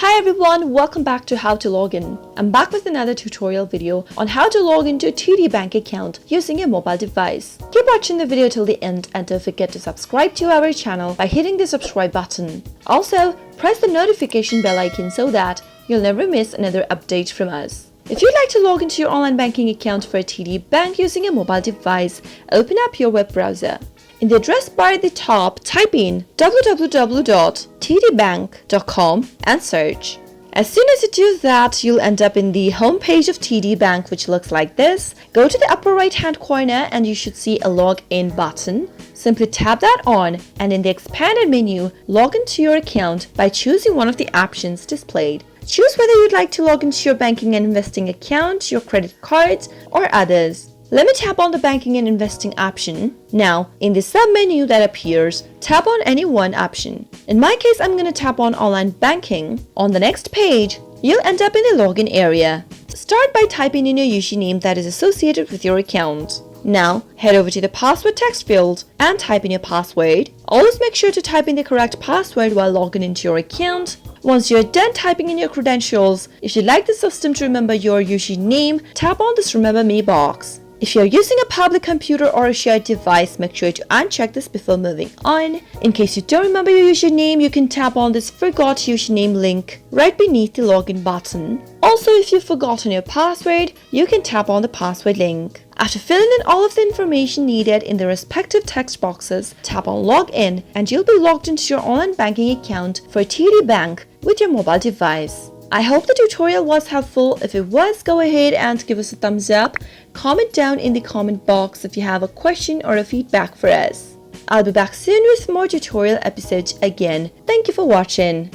Hi everyone, welcome back to How to Login. I'm back with another tutorial video on how to log into a TD Bank account using a mobile device. Keep watching the video till the end and don't forget to subscribe to our channel by hitting the subscribe button. Also, press the notification bell icon so that you'll never miss another update from us. If you'd like to log into your online banking account for a TD Bank using a mobile device, open up your web browser. In the address bar at the top, type in www.tdbank.com and search. As soon as you do that, you'll end up in the home page of TD Bank, which looks like this. Go to the upper right hand corner and you should see a login button. Simply tap that on and in the expanded menu, log into your account by choosing one of the options displayed. Choose whether you'd like to log into your banking and investing account, your credit cards, or others. Let me tap on the banking and investing option. Now, in the sub-menu that appears, tap on any one option. In my case, I'm going to tap on online banking. On the next page, you'll end up in the login area. Start by typing in your username that is associated with your account. Now, head over to the password text field and type in your password. Always make sure to type in the correct password while logging into your account. Once you're done typing in your credentials, if you'd like the system to remember your username, tap on this Remember Me box. If you're using a public computer or a shared device, make sure to uncheck this before moving on. In case you don't remember your username, you can tap on this Forgot Username link right beneath the login button. Also, if you've forgotten your password, you can tap on the password link. After filling in all of the information needed in the respective text boxes, tap on Login and you'll be logged into your online banking account for TD Bank with your mobile device. I hope the tutorial was helpful. If it was, go ahead and give us a thumbs up. Comment down in the comment box if you have a question or a feedback for us. I'll be back soon with more tutorial episodes again. Thank you for watching.